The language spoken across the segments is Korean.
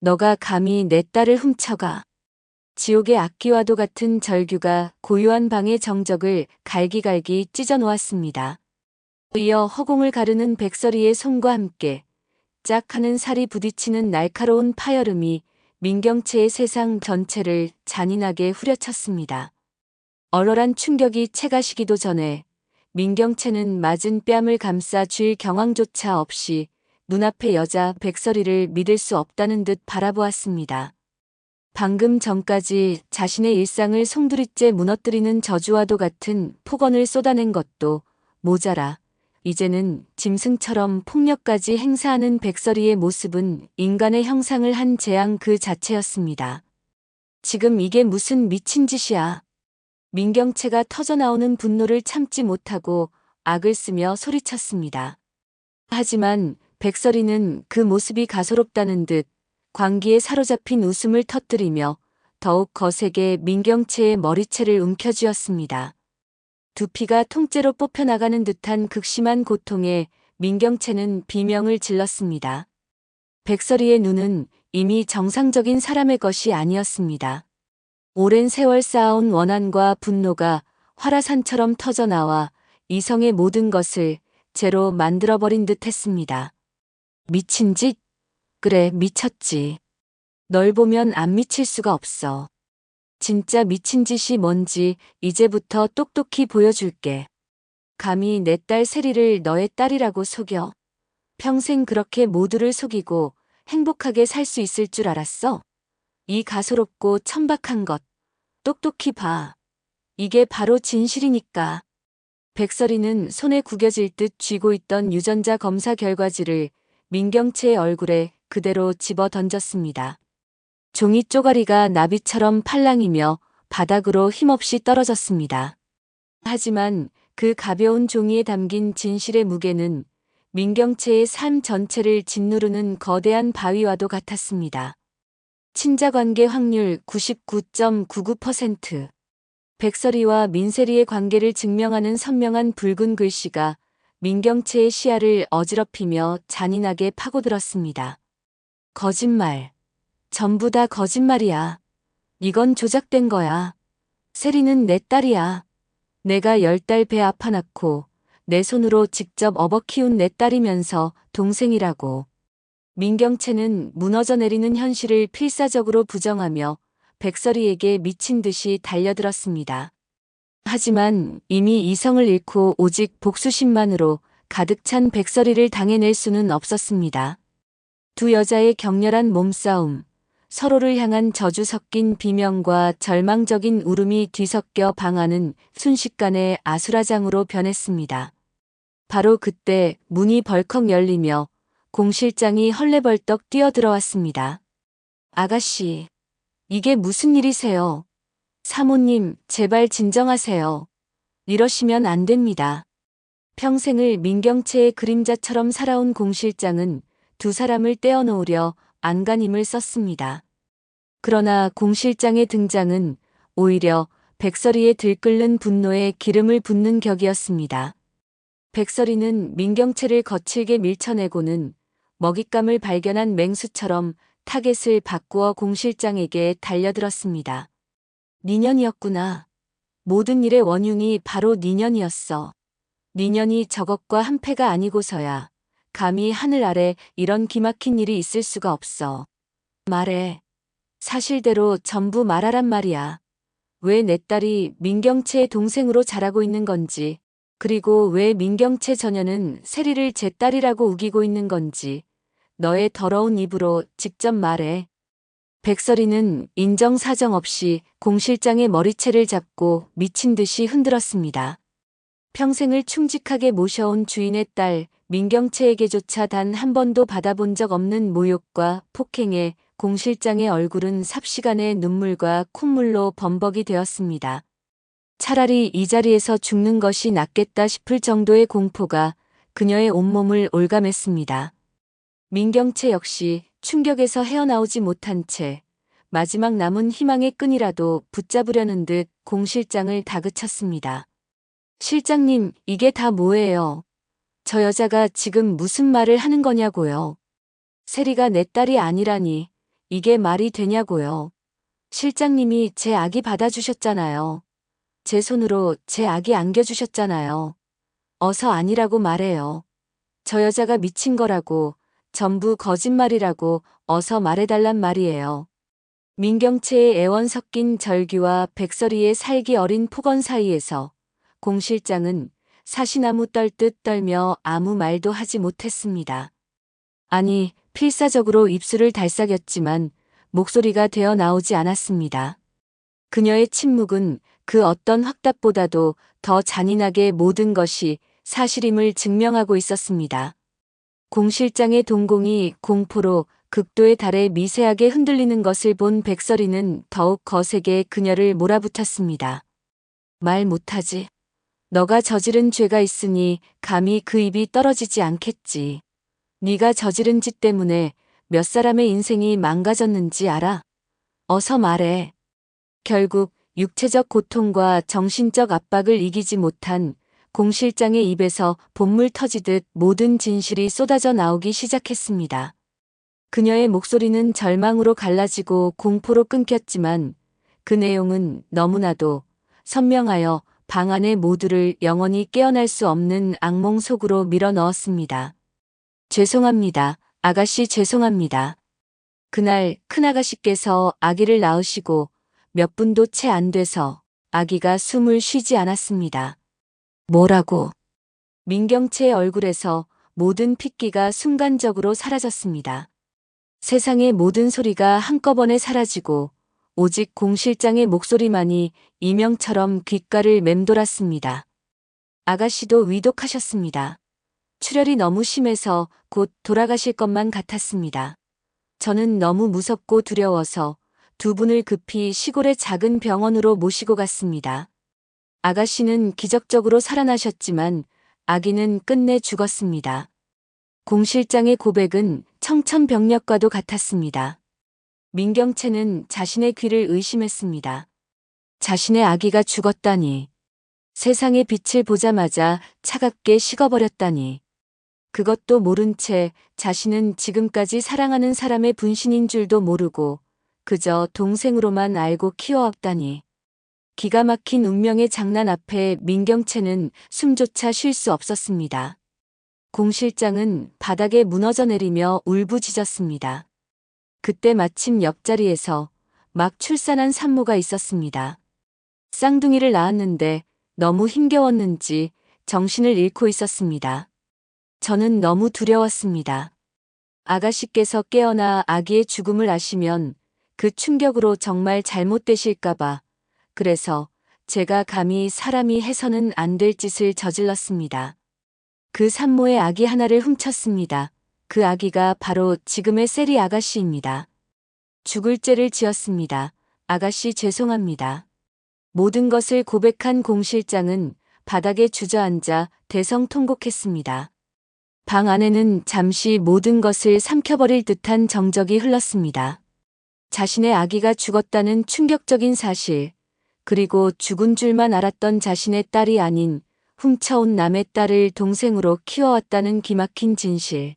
너가 감히 내 딸을 훔쳐가. 지옥의 악기와도 같은 절규가 고요한 방의 정적을 갈기갈기 찢어놓았습니다. 이어 허공을 가르는 백설이의 손과 함께 짝 하는 살이 부딪히는 날카로운 파열음이 민경채의 세상 전체를 잔인하게 후려쳤습니다. 얼얼한 충격이 채가시기도 전에 민경채는 맞은 뺨을 감싸 쥘 경황조차 없이 눈앞의 여자 백설이를 믿을 수 없다는 듯 바라보았습니다. 방금 전까지 자신의 일상을 송두리째 무너뜨리는 저주와도 같은 폭언을 쏟아낸 것도 모자라 이제는 짐승처럼 폭력까지 행사하는 백설이의 모습은 인간의 형상을 한 재앙 그 자체였습니다. 지금 이게 무슨 미친 짓이야. 민경채가 터져나오는 분노를 참지 못하고 악을 쓰며 소리쳤습니다. 하지만 백설이는 그 모습이 가소롭다는 듯 광기에 사로잡힌 웃음을 터뜨리며 더욱 거세게 민경채의 머리채를 움켜쥐었습니다. 두피가 통째로 뽑혀나가는 듯한 극심한 고통에 민경채는 비명을 질렀습니다. 백설이의 눈은 이미 정상적인 사람의 것이 아니었습니다. 오랜 세월 쌓아온 원한과 분노가 화라산처럼 터져나와 이성의 모든 것을 죄로 만들어버린 듯 했습니다. 미친 짓? 그래, 미쳤지. 널 보면 안 미칠 수가 없어. 진짜 미친 짓이 뭔지 이제부터 똑똑히 보여줄게. 감히 내 딸 세리를 너의 딸이라고 속여. 평생 그렇게 모두를 속이고 행복하게 살 수 있을 줄 알았어? 이 가소롭고 천박한 것. 똑똑히 봐. 이게 바로 진실이니까. 백설이는 손에 구겨질 듯 쥐고 있던 유전자 검사 결과지를 민경채의 얼굴에 그대로 집어 던졌습니다. 종이 쪼가리가 나비처럼 팔랑이며 바닥으로 힘없이 떨어졌습니다. 하지만 그 가벼운 종이에 담긴 진실의 무게는 민경채의 삶 전체를 짓누르는 거대한 바위와도 같았습니다. 친자관계 확률 99.99%. 백설이와 민세리의 관계를 증명하는 선명한 붉은 글씨가 민경채의 시야를 어지럽히며 잔인하게 파고들었습니다. 거짓말. 전부 다 거짓말이야. 이건 조작된 거야. 세리는 내 딸이야. 내가 10달 배 아파 낳고 내 손으로 직접 업어 키운 내 딸이면서 동생이라고. 민경채는 무너져 내리는 현실을 필사적으로 부정하며 백설이에게 미친 듯이 달려들었습니다. 하지만 이미 이성을 잃고 오직 복수심만으로 가득 찬 백설이를 당해낼 수는 없었습니다. 두 여자의 격렬한 몸싸움, 서로를 향한 저주 섞인 비명과 절망적인 울음이 뒤섞여 방안은 순식간에 아수라장으로 변했습니다. 바로 그때 문이 벌컥 열리며 공 실장이 헐레벌떡 뛰어들어왔습니다. 아가씨, 이게 무슨 일이세요? 사모님, 제발 진정하세요. 이러시면 안 됩니다. 평생을 민경채의 그림자처럼 살아온 공 실장은 두 사람을 떼어놓으려 안간힘을 썼습니다. 그러나 공 실장의 등장은 오히려 백설이의 들끓는 분노에 기름을 붓는 격이었습니다. 백설이는 민경채를 거칠게 밀쳐내고는 먹잇감을 발견한 맹수처럼 타겟을 바꾸어 공 실장에게 달려들었습니다. 니년이었구나. 모든 일의 원흉이 바로 니년이었어. 니년이 저것과 한패가 아니고서야 감히 하늘 아래 이런 기막힌 일이 있을 수가 없어. 말해. 사실대로 전부 말하란 말이야. 왜 내 딸이 민경채의 동생으로 자라고 있는 건지, 그리고 왜 민경채 저녀는 세리를 제 딸이라고 우기고 있는 건지, 너의 더러운 입으로 직접 말해. 백설이는 인정사정 없이 공 실장의 머리채를 잡고 미친 듯이 흔들었습니다. 평생을 충직하게 모셔온 주인의 딸 민경채에게조차 단 한 번도 받아본 적 없는 모욕과 폭행에 공 실장의 얼굴은 삽시간에 눈물과 콧물로 범벅이 되었습니다. 차라리 이 자리에서 죽는 것이 낫겠다 싶을 정도의 공포가 그녀의 온몸을 올감했습니다. 민경채 역시 충격에서 헤어나오지 못한 채 마지막 남은 희망의 끈이라도 붙잡으려는 듯 공 실장을 다그쳤습니다. 실장님, 이게 다 뭐예요? 저 여자가 지금 무슨 말을 하는 거냐고요. 세리가 내 딸이 아니라니 이게 말이 되냐고요. 실장님이 제 아기 받아주셨잖아요. 제 손으로 제 아기 안겨주셨잖아요. 어서 아니라고 말해요. 저 여자가 미친 거라고, 전부 거짓말이라고 어서 말해달란 말이에요. 민경채의 애원 섞인 절규와 백설이의 살기 어린 폭언 사이에서 공 실장은 사시나무 떨듯 떨며 아무 말도 하지 못했습니다. 아니, 필사적으로 입술을 달싹였지만 목소리가 되어 나오지 않았습니다. 그녀의 침묵은 그 어떤 확답보다도 더 잔인하게 모든 것이 사실임을 증명하고 있었습니다. 공 실장의 동공이 공포로 극도에 달해 미세하게 흔들리는 것을 본 백설이는 더욱 거세게 그녀를 몰아붙였습니다. 말 못하지. 너가 저지른 죄가 있으니 감히 그 입이 떨어지지 않겠지. 네가 저지른 짓 때문에 몇 사람의 인생이 망가졌는지 알아? 어서 말해. 결국 육체적 고통과 정신적 압박을 이기지 못한 공 실장의 입에서 본물 터지듯 모든 진실이 쏟아져 나오기 시작했습니다. 그녀의 목소리는 절망으로 갈라지고 공포로 끊겼지만 그 내용은 너무나도 선명하여 방 안의 모두를 영원히 깨어날 수 없는 악몽 속으로 밀어 넣었습니다. 죄송합니다. 아가씨 죄송합니다. 그날 큰아가씨께서 아기를 낳으시고 몇 분도 채 안 돼서 아기가 숨을 쉬지 않았습니다. 뭐라고? 민경채의 얼굴에서 모든 핏기가 순간적으로 사라졌습니다. 세상의 모든 소리가 한꺼번에 사라지고 오직 공 실장의 목소리만이 이명처럼 귓가를 맴돌았습니다. 아가씨도 위독하셨습니다. 출혈이 너무 심해서 곧 돌아가실 것만 같았습니다. 저는 너무 무섭고 두려워서 두 분을 급히 시골의 작은 병원으로 모시고 갔습니다. 아가씨는 기적적으로 살아나셨지만 아기는 끝내 죽었습니다. 공 실장의 고백은 청천벽력과도 같았습니다. 민경채는 자신의 귀를 의심했습니다. 자신의 아기가 죽었다니. 세상의 빛을 보자마자 차갑게 식어버렸다니. 그것도 모른 채 자신은 지금까지 사랑하는 사람의 분신인 줄도 모르고 그저 동생으로만 알고 키워왔다니. 기가 막힌 운명의 장난 앞에 민경채는 숨조차 쉴 수 없었습니다. 공 실장은 바닥에 무너져 내리며 울부짖었습니다. 그때 마침 옆자리에서 막 출산한 산모가 있었습니다. 쌍둥이를 낳았는데 너무 힘겨웠는지 정신을 잃고 있었습니다. 저는 너무 두려웠습니다. 아가씨께서 깨어나 아기의 죽음을 아시면 그 충격으로 정말 잘못되실까봐 그래서 제가 감히 사람이 해서는 안 될 짓을 저질렀습니다. 그 산모의 아기 하나를 훔쳤습니다. 그 아기가 바로 지금의 세리 아가씨입니다. 죽을 죄를 지었습니다. 아가씨 죄송합니다. 모든 것을 고백한 공 실장은 바닥에 주저앉아 대성통곡했습니다. 방 안에는 잠시 모든 것을 삼켜버릴 듯한 정적이 흘렀습니다. 자신의 아기가 죽었다는 충격적인 사실, 그리고 죽은 줄만 알았던 자신의 딸이 아닌 훔쳐온 남의 딸을 동생으로 키워왔다는 기막힌 진실.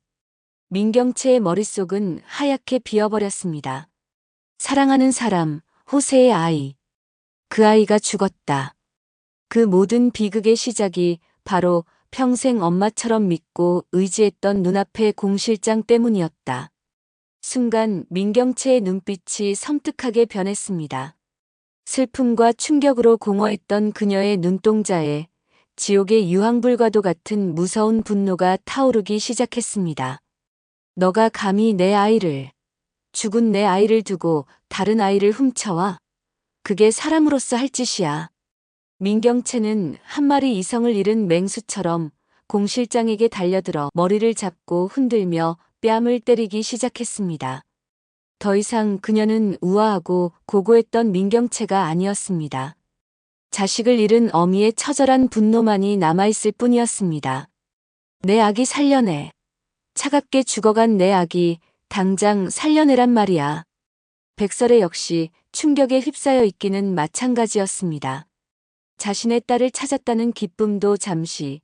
민경채의 머릿속은 하얗게 비어버렸습니다. 사랑하는 사람, 호세의 아이. 그 아이가 죽었다. 그 모든 비극의 시작이 바로 평생 엄마처럼 믿고 의지했던 눈앞의 공 실장 때문이었다. 순간 민경채의 눈빛이 섬뜩하게 변했습니다. 슬픔과 충격으로 공허했던 그녀의 눈동자에 지옥의 유황불과도 같은 무서운 분노가 타오르기 시작했습니다. 너가 감히 내 아이를, 죽은 내 아이를 두고 다른 아이를 훔쳐와? 그게 사람으로서 할 짓이야. 민경채는 한 마리 이성을 잃은 맹수처럼 공 실장에게 달려들어 머리를 잡고 흔들며 뺨을 때리기 시작했습니다. 더 이상 그녀는 우아하고 고고했던 민경채가 아니었습니다. 자식을 잃은 어미의 처절한 분노만이 남아있을 뿐이었습니다. 내 아기 살려내. 차갑게 죽어간 내 아기 당장 살려내란 말이야. 백설의 역시 충격에 휩싸여 있기는 마찬가지였습니다. 자신의 딸을 찾았다는 기쁨도 잠시,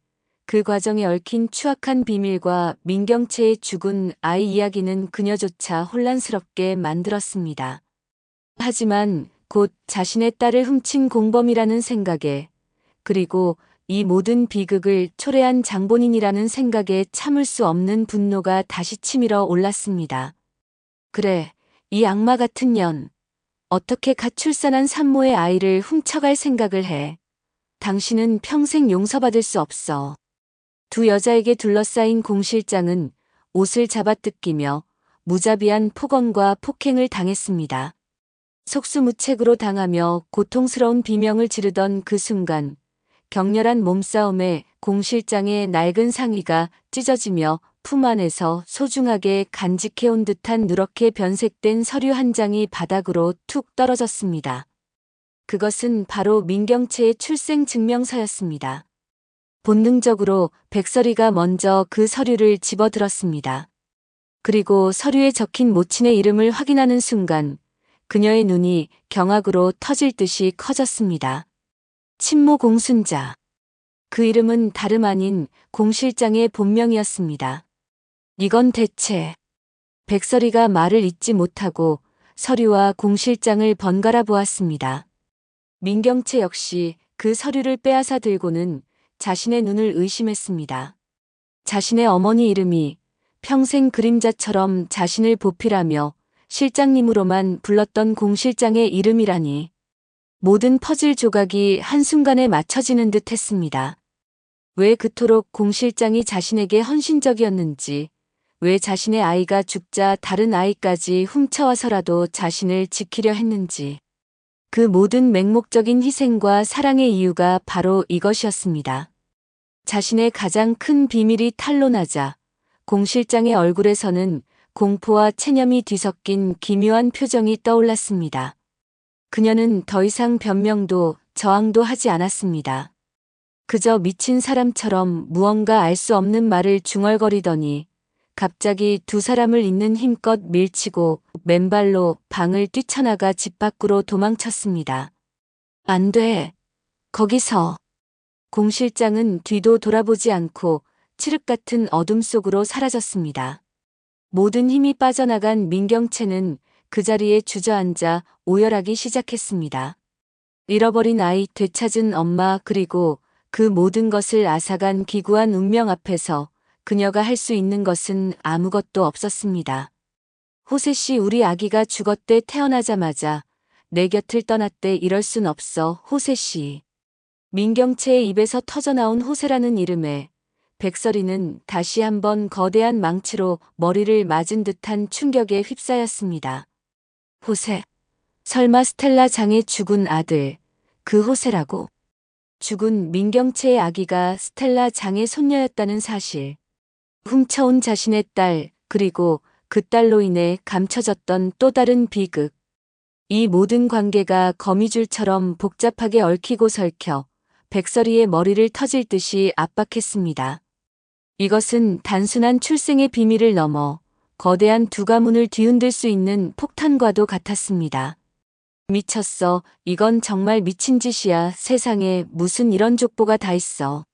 그 과정에 얽힌 추악한 비밀과 민경채의 죽은 아이 이야기는 그녀조차 혼란스럽게 만들었습니다. 하지만 곧 자신의 딸을 훔친 공범이라는 생각에, 그리고 이 모든 비극을 초래한 장본인이라는 생각에 참을 수 없는 분노가 다시 치밀어 올랐습니다. 그래, 이 악마 같은 년. 어떻게 갓 출산한 산모의 아이를 훔쳐갈 생각을 해. 당신은 평생 용서받을 수 없어. 두 여자에게 둘러싸인 공 실장은 옷을 잡아뜯기며 무자비한 폭언과 폭행을 당했습니다. 속수무책으로 당하며 고통스러운 비명을 지르던 그 순간 격렬한 몸싸움에 공 실장의 낡은 상의가 찢어지며 품 안에서 소중하게 간직해온 듯한 누렇게 변색된 서류 한 장이 바닥으로 툭 떨어졌습니다. 그것은 바로 민경채의 출생 증명서였습니다. 본능적으로 백설이가 먼저 그 서류를 집어들었습니다. 그리고 서류에 적힌 모친의 이름을 확인하는 순간 그녀의 눈이 경악으로 터질 듯이 커졌습니다. 친모 공순자. 그 이름은 다름 아닌 공 실장의 본명이었습니다. 이건 대체. 백설이가 말을 잇지 못하고 서류와 공 실장을 번갈아 보았습니다. 민경채 역시 그 서류를 빼앗아 들고는 자신의 눈을 의심했습니다. 자신의 어머니 이름이 평생 그림자처럼 자신을 보필하며 실장님으로만 불렀던 공 실장의 이름이라니. 모든 퍼즐 조각이 한순간에 맞춰지는 듯 했습니다. 왜 그토록 공 실장이 자신에게 헌신적이었는지, 왜 자신의 아이가 죽자 다른 아이까지 훔쳐와서라도 자신을 지키려 했는지. 그 모든 맹목적인 희생과 사랑의 이유가 바로 이것이었습니다. 자신의 가장 큰 비밀이 탄로나자 공 실장의 얼굴에서는 공포와 체념이 뒤섞인 기묘한 표정이 떠올랐습니다. 그녀는 더 이상 변명도 저항도 하지 않았습니다. 그저 미친 사람처럼 무언가 알 수 없는 말을 중얼거리더니 갑자기 두 사람을 잇는 힘껏 밀치고 맨발로 방을 뛰쳐나가 집 밖으로 도망쳤습니다. 안 돼. 거기서. 공 실장은 뒤도 돌아보지 않고 칠흑 같은 어둠 속으로 사라졌습니다. 모든 힘이 빠져나간 민경채는 그 자리에 주저앉아 오열하기 시작했습니다. 잃어버린 아이, 되찾은 엄마, 그리고 그 모든 것을 앗아간 기구한 운명 앞에서 그녀가 할 수 있는 것은 아무것도 없었습니다. 호세 씨, 우리 아기가 죽었대. 태어나자마자 내 곁을 떠났대. 이럴 순 없어, 호세 씨. 민경채의 입에서 터져나온 호세라는 이름에 백설이는 다시 한번 거대한 망치로 머리를 맞은 듯한 충격에 휩싸였습니다. 호세. 설마 스텔라 장의 죽은 아들, 그 호세라고? 죽은 민경채의 아기가 스텔라 장의 손녀였다는 사실. 훔쳐온 자신의 딸, 그리고 그 딸로 인해 감춰졌던 또 다른 비극. 이 모든 관계가 거미줄처럼 복잡하게 얽히고 설켜 백설이의 머리를 터질 듯이 압박했습니다. 이것은 단순한 출생의 비밀을 넘어 거대한 두 가문을 뒤흔들 수 있는 폭탄과도 같았습니다. 미쳤어. 이건 정말 미친 짓이야. 세상에 무슨 이런 족보가 다 있어.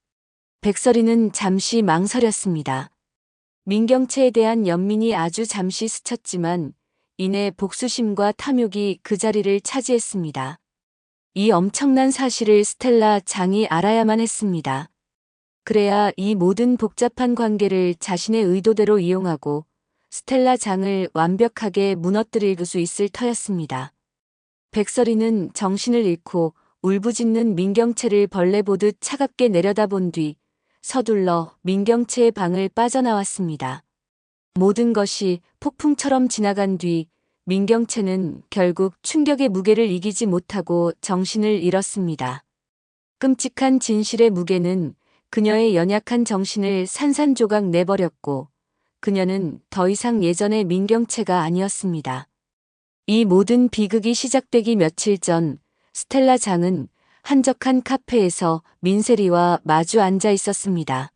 백설이는 잠시 망설였습니다. 민경채에 대한 연민이 아주 잠시 스쳤지만 이내 복수심과 탐욕이 그 자리를 차지했습니다. 이 엄청난 사실을 스텔라 장이 알아야만 했습니다. 그래야 이 모든 복잡한 관계를 자신의 의도대로 이용하고 스텔라 장을 완벽하게 무너뜨릴 수 있을 터였습니다. 백설이는 정신을 잃고 울부짖는 민경채를 벌레 보듯 차갑게 내려다본 뒤 서둘러 민경채의 방을 빠져나왔습니다. 모든 것이 폭풍처럼 지나간 뒤 민경채는 결국 충격의 무게를 이기지 못하고 정신을 잃었습니다. 끔찍한 진실의 무게는 그녀의 연약한 정신을 산산조각 내버렸고 그녀는 더 이상 예전의 민경채가 아니었습니다. 이 모든 비극이 시작되기 며칠 전 스텔라 장은 한적한 카페에서 민세리와 마주 앉아 있었습니다.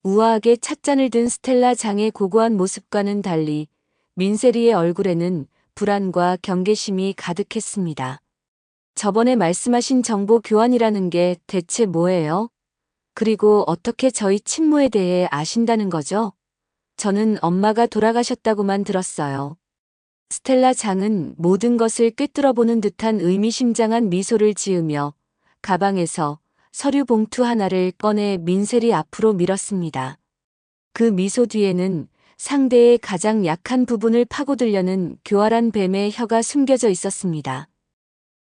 우아하게 찻잔을 든 스텔라 장의 고고한 모습과는 달리 민세리의 얼굴에는 불안과 경계심이 가득했습니다. 저번에 말씀하신 정보 교환이라는 게 대체 뭐예요? 그리고 어떻게 저희 친모에 대해 아신다는 거죠? 저는 엄마가 돌아가셨다고만 들었어요. 스텔라 장은 모든 것을 꿰뚫어보는 듯한 의미심장한 미소를 지으며 가방에서 서류 봉투 하나를 꺼내 민셀이 앞으로 밀었습니다. 그 미소 뒤에는 상대의 가장 약한 부분을 파고들려는 교활한 뱀의 혀가 숨겨져 있었습니다.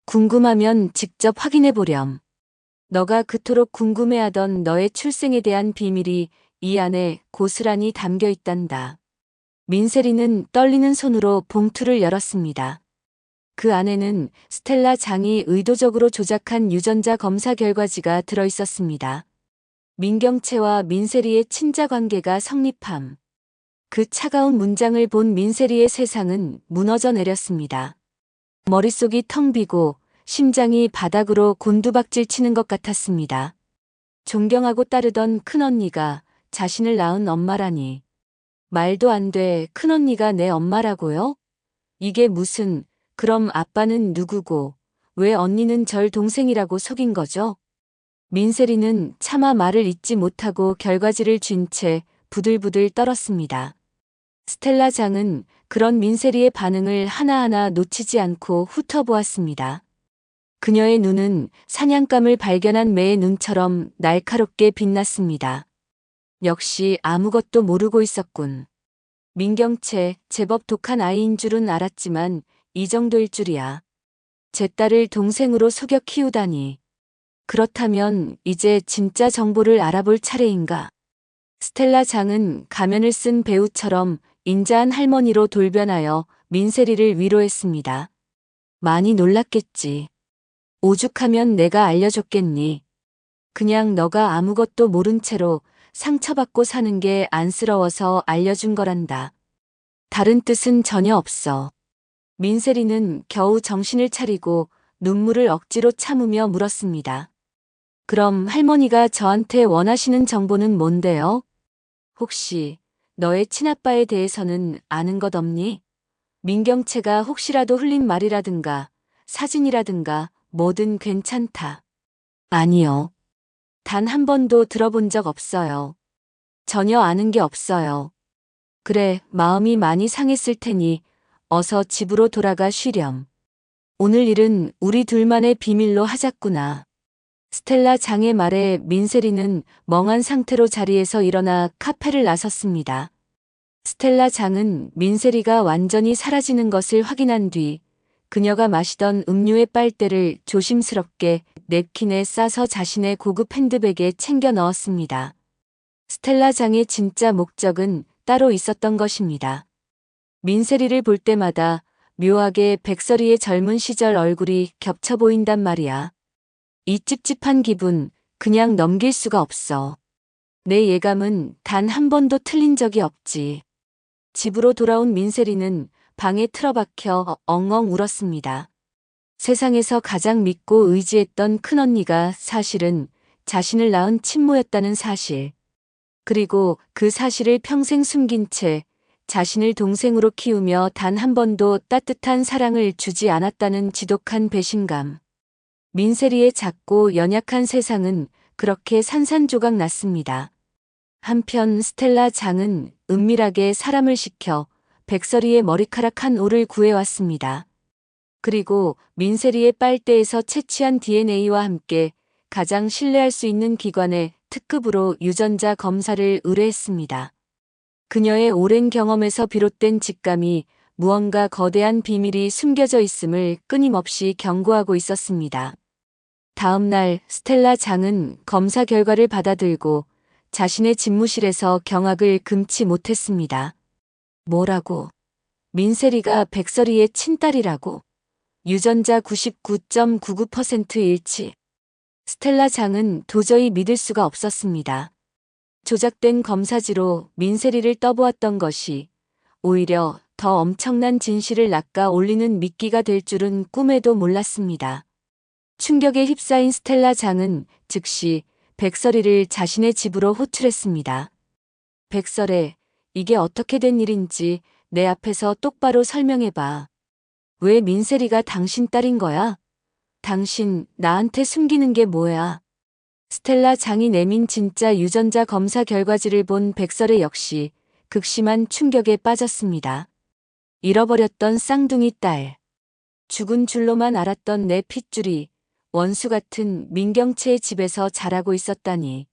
궁금하면 직접 확인해 보렴. 너가 그토록 궁금해하던 너의 출생에 대한 비밀이 이 안에 고스란히 담겨 있단다. 민세리는 떨리는 손으로 봉투를 열었습니다. 그 안에는 스텔라 장이 의도적으로 조작한 유전자 검사 결과지가 들어 있었습니다. 민경채와 민세리의 친자 관계가 성립함. 그 차가운 문장을 본 민세리의 세상은 무너져 내렸습니다. 머릿속이 텅 비고 심장이 바닥으로 곤두박질 치는 것 같았습니다. 존경하고 따르던 큰언니가 자신을 낳은 엄마라니. 말도 안 돼, 큰언니가 내 엄마라고요? 이게 무슨, 그럼 아빠는 누구고, 왜 언니는 절 동생이라고 속인 거죠? 민세리는 차마 말을 잇지 못하고 결과지를 쥔 채 부들부들 떨었습니다. 스텔라 장은 그런 민세리의 반응을 하나하나 놓치지 않고 훑어보았습니다. 그녀의 눈은 사냥감을 발견한 매의 눈처럼 날카롭게 빛났습니다. 역시 아무것도 모르고 있었군. 민경채, 제법 독한 아이인 줄은 알았지만 이 정도일 줄이야. 제 딸을 동생으로 속여 키우다니. 그렇다면 이제 진짜 정보를 알아볼 차례인가? 스텔라 장은 가면을 쓴 배우처럼 인자한 할머니로 돌변하여 민세리를 위로했습니다. 많이 놀랐겠지. 오죽하면 내가 알려줬겠니. 그냥 너가 아무것도 모른 채로 상처받고 사는 게 안쓰러워서 알려준 거란다. 다른 뜻은 전혀 없어. 민세리는 겨우 정신을 차리고 눈물을 억지로 참으며 물었습니다. 그럼 할머니가 저한테 원하시는 정보는 뭔데요? 혹시 너의 친아빠에 대해서는 아는 것 없니? 민경채가 혹시라도 흘린 말이라든가 사진이라든가 뭐든 괜찮다. 아니요. 단 한 번도 들어본 적 없어요. 전혀 아는 게 없어요. 그래, 마음이 많이 상했을 테니 어서 집으로 돌아가 쉬렴. 오늘 일은 우리 둘만의 비밀로 하자꾸나. 스텔라 장의 말에 민세리는 멍한 상태로 자리에서 일어나 카페를 나섰습니다. 스텔라 장은 민세리가 완전히 사라지는 것을 확인한 뒤 그녀가 마시던 음료의 빨대를 조심스럽게 냅킨에 싸서 자신의 고급 핸드백에 챙겨 넣었습니다. 스텔라 장의 진짜 목적은 따로 있었던 것입니다. 민세리를 볼 때마다 묘하게 백설이의 젊은 시절 얼굴이 겹쳐 보인단 말이야. 이 찝찝한 기분 그냥 넘길 수가 없어. 내 예감은 단 한 번도 틀린 적이 없지. 집으로 돌아온 민세리는 방에 틀어박혀 엉엉 울었습니다. 세상에서 가장 믿고 의지했던 큰언니가 사실은 자신을 낳은 친모였다는 사실. 그리고 그 사실을 평생 숨긴 채 자신을 동생으로 키우며 단 한 번도 따뜻한 사랑을 주지 않았다는 지독한 배신감. 민세리의 작고 연약한 세상은 그렇게 산산조각 났습니다. 한편 스텔라 장은 은밀하게 사람을 시켜 백설이의 머리카락 한 올을 구해왔습니다. 그리고 민세리의 빨대에서 채취한 DNA와 함께 가장 신뢰할 수 있는 기관에 특급으로 유전자 검사를 의뢰했습니다. 그녀의 오랜 경험에서 비롯된 직감이 무언가 거대한 비밀이 숨겨져 있음을 끊임없이 경고하고 있었습니다. 다음 날 스텔라 장은 검사 결과를 받아들고 자신의 집무실에서 경악을 금치 못했습니다. 뭐라고? 민세리가 백설이의 친딸이라고? 유전자 99.99% 일치. 스텔라 장은 도저히 믿을 수가 없었습니다. 조작된 검사지로 민세리를 떠보았던 것이 오히려 더 엄청난 진실을 낚아 올리는 미끼가 될 줄은 꿈에도 몰랐습니다. 충격에 휩싸인 스텔라 장은 즉시 백설이를 자신의 집으로 호출했습니다. 백설애, 이게 어떻게 된 일인지 내 앞에서 똑바로 설명해봐. 왜 민세리가 당신 딸인 거야? 당신 나한테 숨기는 게 뭐야? 스텔라 장이 내민 진짜 유전자 검사 결과지를 본 백설의 역시 극심한 충격에 빠졌습니다. 잃어버렸던 쌍둥이 딸. 죽은 줄로만 알았던 내 핏줄이 원수 같은 민경채의 집에서 자라고 있었다니.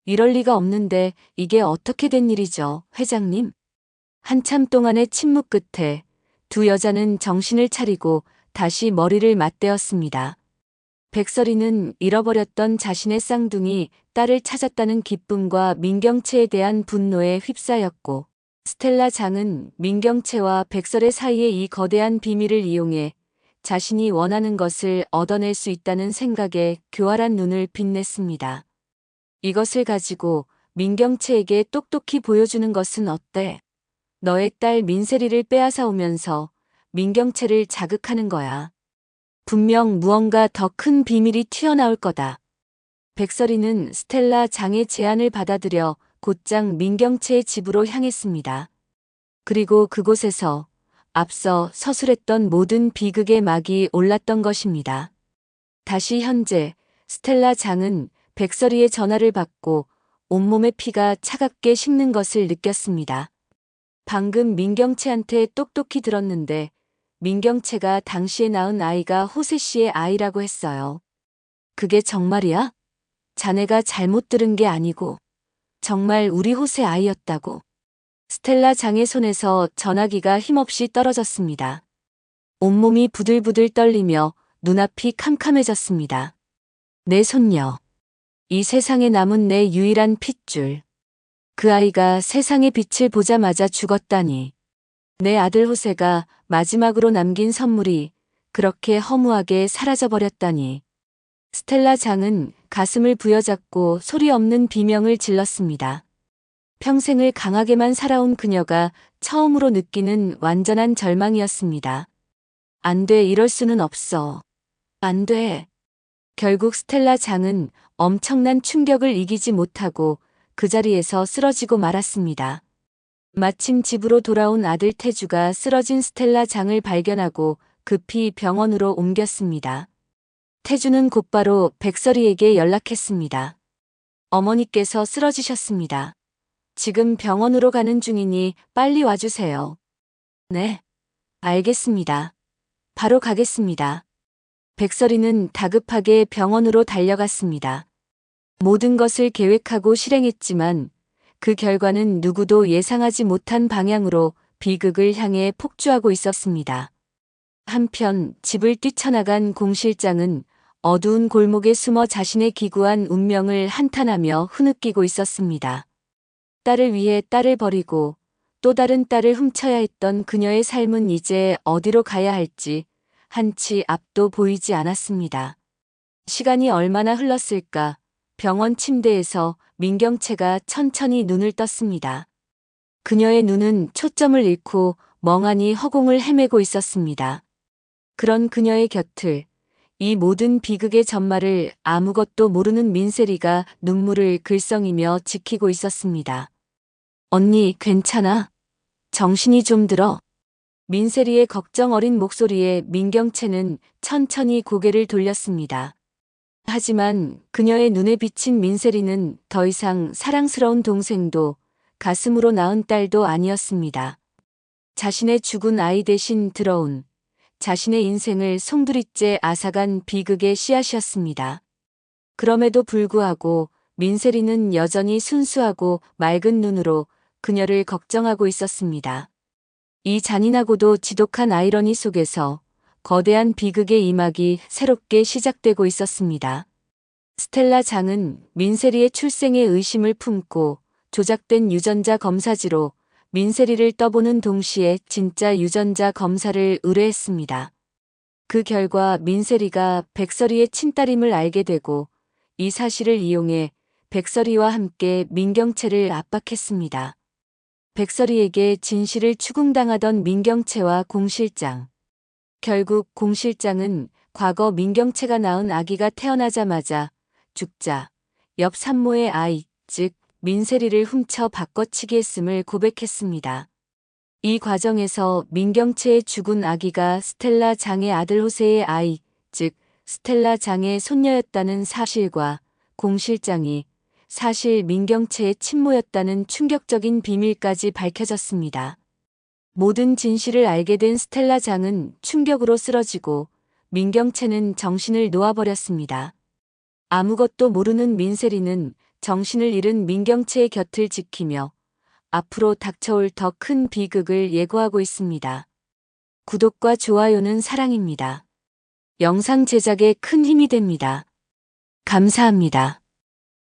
이럴 리가 없는데 이게 어떻게 된 일이죠, 회장님? 한참 동안의 침묵 끝에 두 여자는 정신을 차리고 다시 머리를 맞대었습니다. 백설이는 잃어버렸던 자신의 쌍둥이 딸을 찾았다는 기쁨과 민경채에 대한 분노에 휩싸였고, 스텔라 장은 민경채와 백설의 사이의 이 거대한 비밀을 이용해 자신이 원하는 것을 얻어낼 수 있다는 생각에 교활한 눈을 빛냈습니다. 이것을 가지고 민경채에게 똑똑히 보여주는 것은 어때? 너의 딸 민세리를 빼앗아 오면서 민경채를 자극하는 거야. 분명 무언가 더 큰 비밀이 튀어나올 거다. 백설이는 스텔라 장의 제안을 받아들여 곧장 민경채의 집으로 향했습니다. 그리고 그곳에서 앞서 서술했던 모든 비극의 막이 올랐던 것입니다. 다시 현재 스텔라 장은 백설이의 전화를 받고 온몸의 피가 차갑게 식는 것을 느꼈습니다. 방금 민경채한테 똑똑히 들었는데 민경채가 당시에 낳은 아이가 호세 씨의 아이라고 했어요. 그게 정말이야? 자네가 잘못 들은 게 아니고 정말 우리 호세 아이였다고. 스텔라 장의 손에서 전화기가 힘없이 떨어졌습니다. 온몸이 부들부들 떨리며 눈앞이 캄캄해졌습니다. 내 손녀. 이 세상에 남은 내 유일한 핏줄. 그 아이가 세상의 빛을 보자마자 죽었다니. 내 아들 호세가 마지막으로 남긴 선물이 그렇게 허무하게 사라져버렸다니. 스텔라 장은 가슴을 부여잡고 소리 없는 비명을 질렀습니다. 평생을 강하게만 살아온 그녀가 처음으로 느끼는 완전한 절망이었습니다. 안 돼, 이럴 수는 없어. 안 돼. 결국 스텔라 장은 엄청난 충격을 이기지 못하고 그 자리에서 쓰러지고 말았습니다. 마침 집으로 돌아온 아들 태주가 쓰러진 스텔라 장을 발견하고 급히 병원으로 옮겼습니다. 태주는 곧바로 백설이에게 연락했습니다. 어머니께서 쓰러지셨습니다. 지금 병원으로 가는 중이니 빨리 와주세요. 네, 알겠습니다. 바로 가겠습니다. 백설이는 다급하게 병원으로 달려갔습니다. 모든 것을 계획하고 실행했지만 그 결과는 누구도 예상하지 못한 방향으로 비극을 향해 폭주하고 있었습니다. 한편 집을 뛰쳐나간 공 실장은 어두운 골목에 숨어 자신의 기구한 운명을 한탄하며 흐느끼고 있었습니다. 딸을 위해 딸을 버리고 또 다른 딸을 훔쳐야 했던 그녀의 삶은 이제 어디로 가야 할지 한치 앞도 보이지 않았습니다. 시간이 얼마나 흘렀을까? 병원 침대에서 민경채가 천천히 눈을 떴습니다. 그녀의 눈은 초점을 잃고 멍하니 허공을 헤매고 있었습니다. 그런 그녀의 곁을 이 모든 비극의 전말을 아무것도 모르는 민세리가 눈물을 글썽이며 지키고 있었습니다. 언니, 괜찮아? 정신이 좀 들어? 민세리의 걱정 어린 목소리에 민경채는 천천히 고개를 돌렸습니다. 하지만 그녀의 눈에 비친 민세리는 더 이상 사랑스러운 동생도 가슴으로 낳은 딸도 아니었습니다. 자신의 죽은 아이 대신 들어온 자신의 인생을 송두리째 앗아간 비극의 씨앗이었습니다. 그럼에도 불구하고 민세리는 여전히 순수하고 맑은 눈으로 그녀를 걱정하고 있었습니다. 이 잔인하고도 지독한 아이러니 속에서 거대한 비극의 이막이 새롭게 시작되고 있었습니다. 스텔라 장은 민세리의 출생에 의심을 품고 조작된 유전자 검사지로 민세리를 떠보는 동시에 진짜 유전자 검사를 의뢰했습니다. 그 결과 민세리가 백설이의 친딸임을 알게 되고 이 사실을 이용해 백설이와 함께 민경채를 압박했습니다. 백설이에게 진실을 추궁당하던 민경채와 공 실장. 결국 공 실장은 과거 민경채가 낳은 아기가 태어나자마자 죽자 옆 산모의 아이, 즉 민세리를 훔쳐 바꿔치기 했음을 고백했습니다. 이 과정에서 민경채의 죽은 아기가 스텔라 장의 아들 호세의 아이, 즉 스텔라 장의 손녀였다는 사실과 공 실장이 사실 민경채의 친모였다는 충격적인 비밀까지 밝혀졌습니다. 모든 진실을 알게 된 스텔라 장은 충격으로 쓰러지고 민경채는 정신을 놓아버렸습니다. 아무것도 모르는 민세리는 정신을 잃은 민경채의 곁을 지키며 앞으로 닥쳐올 더 큰 비극을 예고하고 있습니다. 구독과 좋아요는 사랑입니다. 영상 제작에 큰 힘이 됩니다. 감사합니다.